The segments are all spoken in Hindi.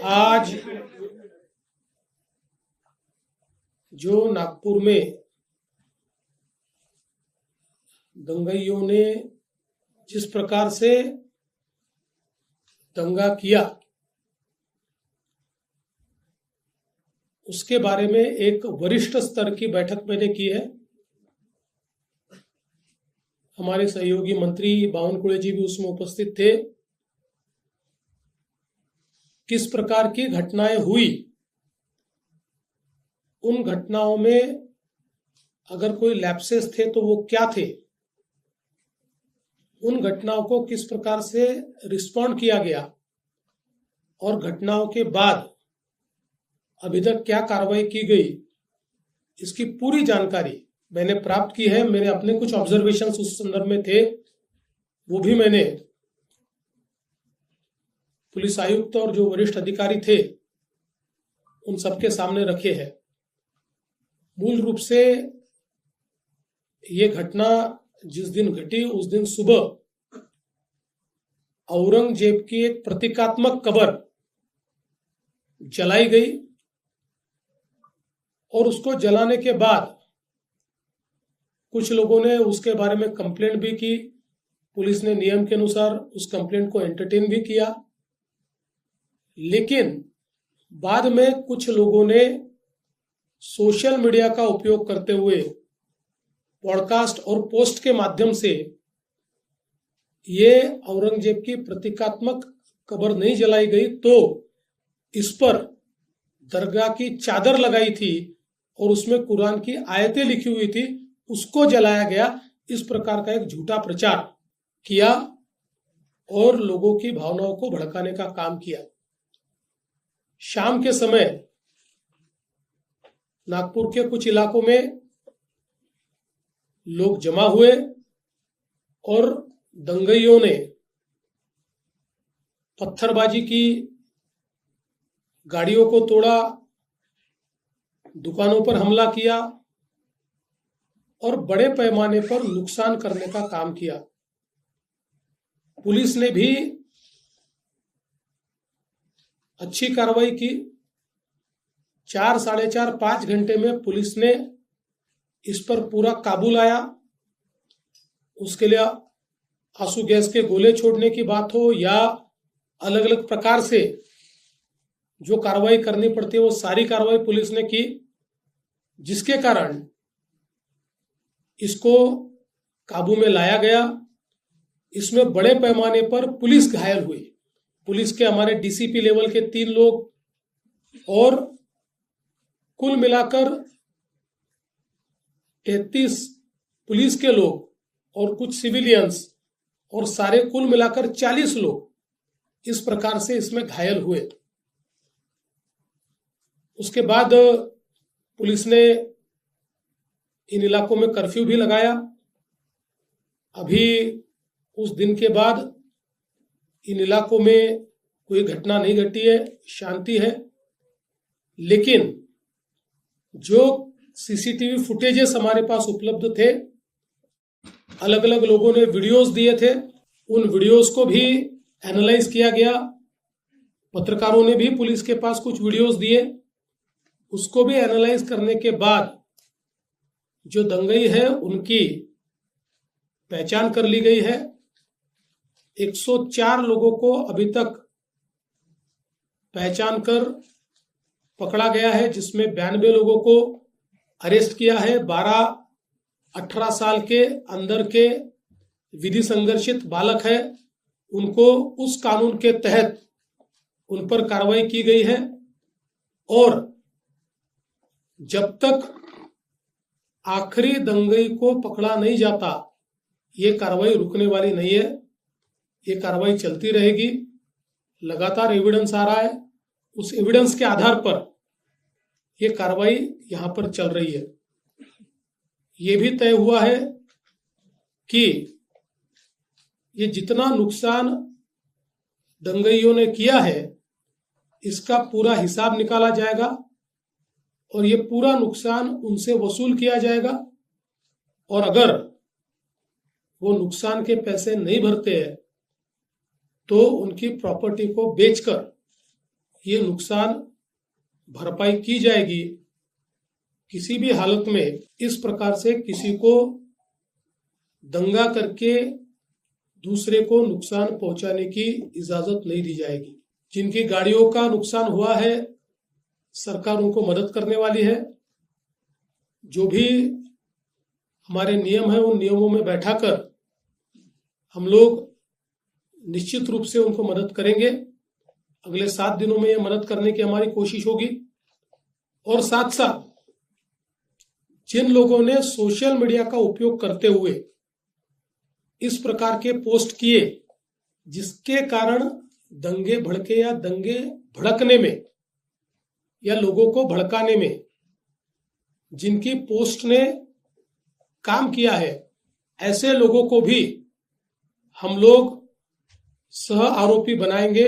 आज जो नागपुर में दंगाइयों ने जिस प्रकार से दंगा किया, उसके बारे में एक वरिष्ठ स्तर की बैठक मैंने की है। हमारे सहयोगी मंत्री बावनकुळे जी भी उसमें उपस्थित थे। किस प्रकार की घटनाएं हुई, उन घटनाओं में अगर कोई लैप्सेस थे तो वो क्या थे, उन घटनाओं को किस प्रकार से रिस्पॉन्ड किया गया और घटनाओं के बाद अभी तक क्या कार्रवाई की गई, इसकी पूरी जानकारी मैंने प्राप्त की है। मेरे अपने कुछ ऑब्जर्वेशंस उस संदर्भ में थे, वो भी मैंने पुलिस आयुक्त और जो वरिष्ठ अधिकारी थे उन सबके सामने रखे हैं। मूल रूप से ये घटना जिस दिन घटी उस दिन सुबह औरंगजेब की एक प्रतीकात्मक कब्र जलाई गई और उसको जलाने के बाद कुछ लोगों ने उसके बारे में कंप्लेंट भी की। पुलिस ने नियम के अनुसार उस कंप्लेंट को एंटरटेन भी किया, लेकिन बाद में कुछ लोगों ने सोशल मीडिया का उपयोग करते हुए पॉडकास्ट और पोस्ट के माध्यम से ये औरंगजेब की प्रतीकात्मक कब्र नहीं जलाई गई तो इस पर दरगाह की चादर लगाई थी और उसमें कुरान की आयतें लिखी हुई थी, उसको जलाया गया। इस प्रकार का एक झूठा प्रचार किया और लोगों की भावनाओं को भड़काने का काम किया। शाम के समय नागपुर के कुछ इलाकों में लोग जमा हुए और दंगाइयों ने पत्थरबाजी की, गाड़ियों को तोड़ा, दुकानों पर हमला किया और बड़े पैमाने पर नुकसान करने का काम किया। पुलिस ने भी अच्छी कार्रवाई की। 4, साढ़े 4, 5 घंटे में पुलिस ने इस पर पूरा काबू लाया। उसके लिए आंसू गैस के गोले छोड़ने की बात हो या अलग अलग प्रकार से जो कार्रवाई करनी पड़ती है वो सारी कार्रवाई पुलिस ने की, जिसके कारण इसको काबू में लाया गया। इसमें बड़े पैमाने पर पुलिस घायल हुई। पुलिस के हमारे डीसीपी लेवल के 3 लोग और कुल मिलाकर 33 पुलिस के लोग और कुछ सिविलियंस और सारे कुल मिलाकर 40 लोग इस प्रकार से इसमें घायल हुए। उसके बाद पुलिस ने इन इलाकों में कर्फ्यू भी लगाया। अभी उस दिन के बाद इन इलाकों में कोई घटना नहीं घटी है, शांति है। लेकिन जो सीसीटीवी फुटेजेस हमारे पास उपलब्ध थे, अलग अलग लोगों ने वीडियोस दिए थे, उन वीडियोस को भी एनालाइज किया गया। पत्रकारों ने भी पुलिस के पास कुछ वीडियोस दिए, उसको भी एनालाइज करने के बाद जो दंगाई है उनकी पहचान कर ली गई है। 104 लोगों को अभी तक पहचान कर पकड़ा गया है, जिसमें 92 लोगों को अरेस्ट किया है। 12-18 साल के अंदर के विधि संघर्षित बालक है, उनको उस कानून के तहत उन पर कार्रवाई की गई है। और जब तक आखिरी दंगाई को पकड़ा नहीं जाता, ये कार्रवाई रुकने वाली नहीं है। ये कार्रवाई चलती रहेगी। लगातार एविडेंस आ रहा है, उस एविडेंस के आधार पर ये कार्रवाई यहां पर चल रही है। ये भी तय हुआ है कि ये जितना नुकसान दंगाइयों ने किया है, इसका पूरा हिसाब निकाला जाएगा और ये पूरा नुकसान उनसे वसूल किया जाएगा। और अगर वो नुकसान के पैसे नहीं भरते हैं तो उनकी प्रॉपर्टी को बेचकर ये नुकसान भरपाई की जाएगी। किसी भी हालत में इस प्रकार से किसी को दंगा करके दूसरे को नुकसान पहुंचाने की इजाजत नहीं दी जाएगी। जिनकी गाड़ियों का नुकसान हुआ है, सरकार उनको मदद करने वाली है। जो भी हमारे नियम है, उन नियमों में बैठाकर हम लोग निश्चित रूप से उनको मदद करेंगे। अगले 7 दिनों में ये मदद करने की हमारी कोशिश होगी। और साथ साथ जिन लोगों ने सोशल मीडिया का उपयोग करते हुए इस प्रकार के पोस्ट किए, जिसके कारण दंगे भड़के या दंगे भड़कने में या लोगों को भड़काने में जिनकी पोस्ट ने काम किया है, ऐसे लोगों को भी हम लोग सह आरोपी बनाएंगे,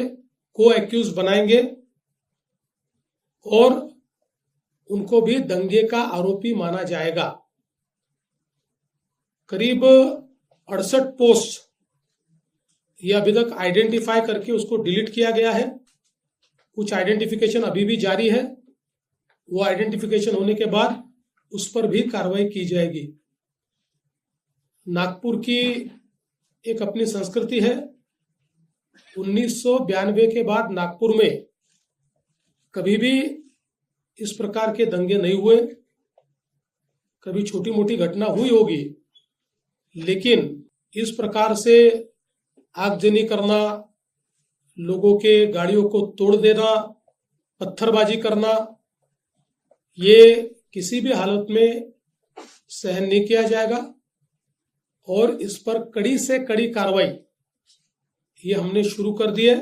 को एक्यूज बनाएंगे और उनको भी दंगे का आरोपी माना जाएगा। करीब 68 पोस्ट ये अभी तक आइडेंटिफाई करके उसको डिलीट किया गया है। कुछ आइडेंटिफिकेशन अभी भी जारी है। वो आइडेंटिफिकेशन होने के बाद उस पर भी कार्रवाई की जाएगी। नागपुर की एक अपनी संस्कृति है। 1992 के बाद नागपुर में कभी भी इस प्रकार के दंगे नहीं हुए। कभी छोटी मोटी घटना हुई होगी, लेकिन इस प्रकार से आगजनी करना, लोगों के गाड़ियों को तोड़ देना, पत्थरबाजी करना, ये किसी भी हालत में सहन नहीं किया जाएगा। और इस पर कड़ी से कड़ी कार्रवाई ये हमने शुरू कर दी है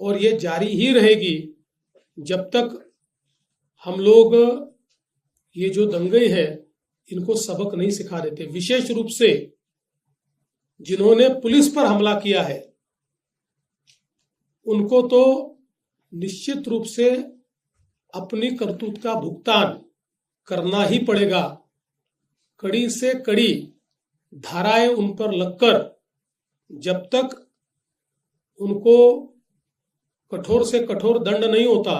और ये जारी ही रहेगी जब तक हम लोग ये जो दंगे हैं इनको सबक नहीं सिखा देते। विशेष रूप से जिन्होंने पुलिस पर हमला किया है उनको तो निश्चित रूप से अपनी करतूत का भुगतान करना ही पड़ेगा। कड़ी से कड़ी धाराएं उन पर लगकर जब तक उनको कठोर से कठोर दंड नहीं होता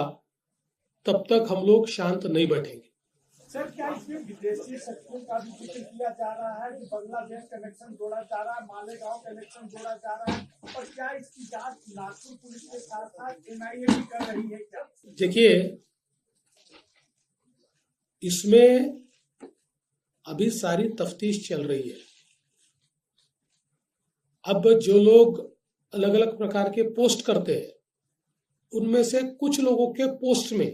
तब तक हम लोग शांत नहीं बैठेंगे। सर, क्या इसमें विदेशी शक्तियों का भी जिक्र किया जा रहा है कि बांग्लादेश कनेक्शन जोड़ा जा रहा है, मालेगांव कनेक्शन जोड़ा जा रहा है, और क्या इसकी जांच नागपुर पुलिस के साथ साथ एनआईए भी कर रही है क्या? देखिए, इसमें अभी सारी तफ्तीश चल रही है। अब जो लोग अलग अलग प्रकार के पोस्ट करते हैं, उनमें से कुछ लोगों के पोस्ट में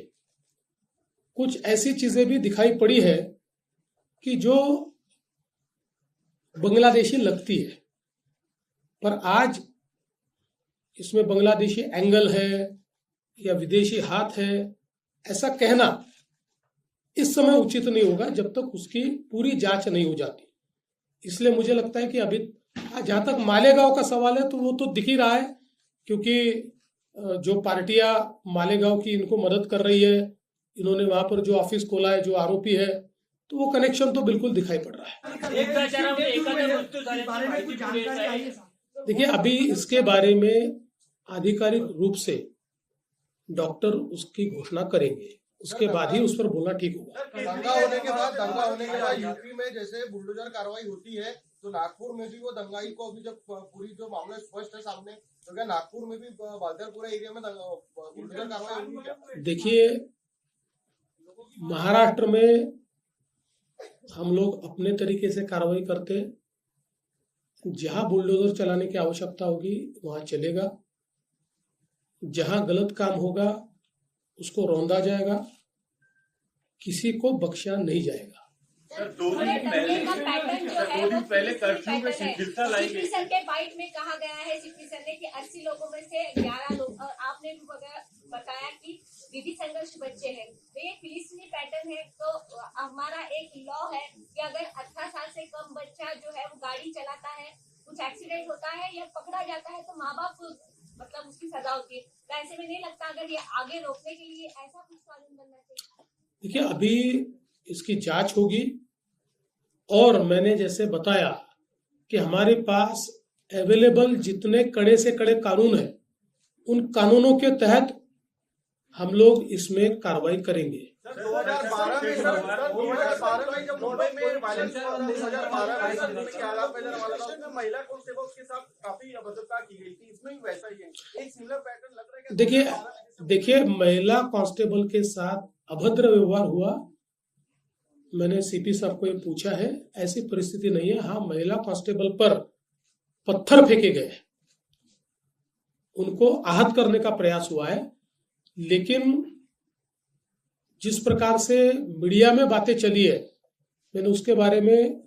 कुछ ऐसी चीजें भी दिखाई पड़ी है कि जो बांग्लादेशी लगती है, पर आज इसमें बांग्लादेशी एंगल है या विदेशी हाथ है, ऐसा कहना इस समय उचित नहीं होगा जब तक उसकी पूरी जांच नहीं हो जाती। इसलिए मुझे लगता है कि अभी जहां तक मालेगांव का सवाल है तो वो तो दिख ही रहा है, क्योंकि जो पार्टियां मालेगांव की इनको मदद कर रही है, इन्होंने वहां पर जो ऑफिस खोला है, जो आरोपी है, तो वो कनेक्शन तो बिल्कुल दिखाई पड़ रहा है। देखिए, अभी इसके बारे में आधिकारिक रूप से डॉक्टर उसकी घोषणा करेंगे, उसके बाद ही उस पर बोलना ठीक होगा। दंगा होने के बाद यूपी में जैसे बुलडोजर कार्रवाई होती है, तो नागपुर में भी वो दंगाई को अभी जब पूरी जो मामला स्पष्ट है सामने, तो क्या नागपुर में भी बालदरपुरा एरिया में बुलडोजर कार्रवाई होगी क्या? देखिए, महाराष्ट्र में हम लोग अपने तरीके से कार्रवाई करते हैं। जहां बुलडोजर चलाने की आवश्यकता होगी वहां चलेगा। जहां गलत काम होगा उसको रौंदा जाएगा, किसी को बख्शा नहीं जाएगा। सर, 2 दिन पहले कर्फ्यू में शिथिलता लाई गई। सर के बाइट में कहा गया है सिटी सर ने कि 80 लोगों में से 11 लोग, और आपने भी बताया कि विधि संघर्ष बच्चे हैं। तो ये फिलिस्तीनी पैटर्न है। तो हमारा एक लॉ है कि अगर 18 साल से कम बच्चा जो है वो गाड़ी चलाता है, कुछ एक्सीडेंट होता है या पकड़ा जाता है, तो माँ बाप मतलब उसकी सजा होती है। तो ऐसे में नहीं लगता अगर ये आगे रोकने के लिए ऐसा कुछ कानून बनना चाहिए? देखिए, अभी इसकी जांच होगी और मैंने जैसे बताया कि हमारे पास अवेलेबल जितने कड़े से कड़े कानून हैं, उन कानूनों के तहत हम लोग इसमें कार्रवाई करेंगे। 2012 में सर 2012 में जब मुंबई में वायलेंस हुआ था 2012 में सर के आलाप पैदा वाला था उसमें महिला कांस्टेबल के साथ काफी अभद्रता की गई थी, इसमें भी वैसा ही है, एक सिमिलर पैटर्न लग रहा है। देखिए महिला कांस्टेबल के साथ अभद्र व्यवहार हुआ, मैंने सीपी साहब को ये पूछा है, ऐसी परिस्थिति नहीं है। हाँ, महिला कांस्टेबल पर पत्थर फेंके गए, उनको आहत करने का प्रयास हुआ है, लेकिन जिस प्रकार से मीडिया में बातें चली है, मैंने उसके बारे में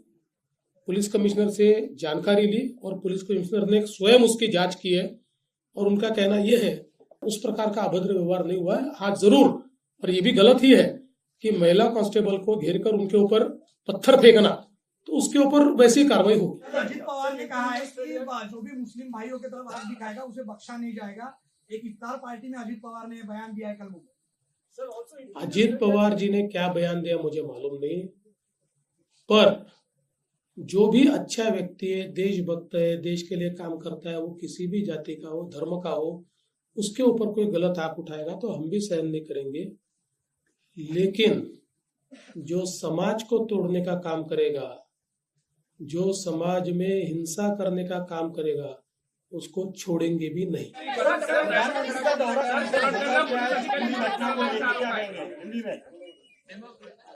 पुलिस कमिश्नर से जानकारी ली और पुलिस कमिश्नर ने स्वयं उसकी जांच की है और उनका कहना यह है उस प्रकार का अभद्र व्यवहार नहीं हुआ है। हाँ जरूर, और ये भी गलत ही है कि महिला कांस्टेबल को घेरकर उनके ऊपर पत्थर फेंकना, तो उसके ऊपर वैसी कार्रवाई होगी। अजित पवार ने कहा है कि जो भी मुस्लिम भाइयों की तरफ हाथ दिखाएगा उसे बख्शा नहीं जाएगा। एक इफ्तार पार्टी में अजित पवार ने बयान दिया है कल मुंबई। अजित पवार जी ने क्या बयान दिया मुझे मालूम नहीं, पर जो भी अच्छा व्यक्ति है, देशभक्त है, देश के लिए काम करता है, वो किसी भी जाति का हो, धर्म का हो, उसके ऊपर कोई गलत आंख उठाएगा तो हम भी सहन नहीं करेंगे। लेकिन जो समाज को तोड़ने का काम करेगा, जो समाज में हिंसा करने का काम करेगा, उसको छोड़ेंगे भी नहीं।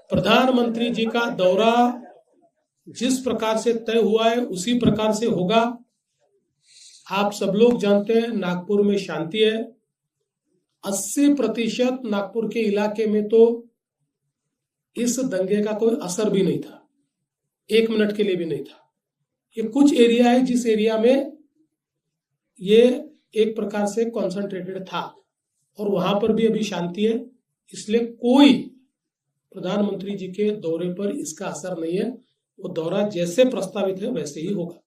प्रधानमंत्री जी का दौरा जिस प्रकार से तय हुआ है उसी प्रकार से होगा। आप सब लोग जानते हैं नागपुर में शांति है, 80% नागपुर के इलाके में तो इस दंगे का कोई असर भी नहीं था, 1 मिनट के लिए भी नहीं था। ये कुछ एरिया है जिस एरिया में ये एक प्रकार से कॉन्सेंट्रेटेड था और वहां पर भी अभी शांति है, इसलिए कोई प्रधानमंत्री जी के दौरे पर इसका असर नहीं है। वो दौरा जैसे प्रस्तावित है वैसे ही होगा।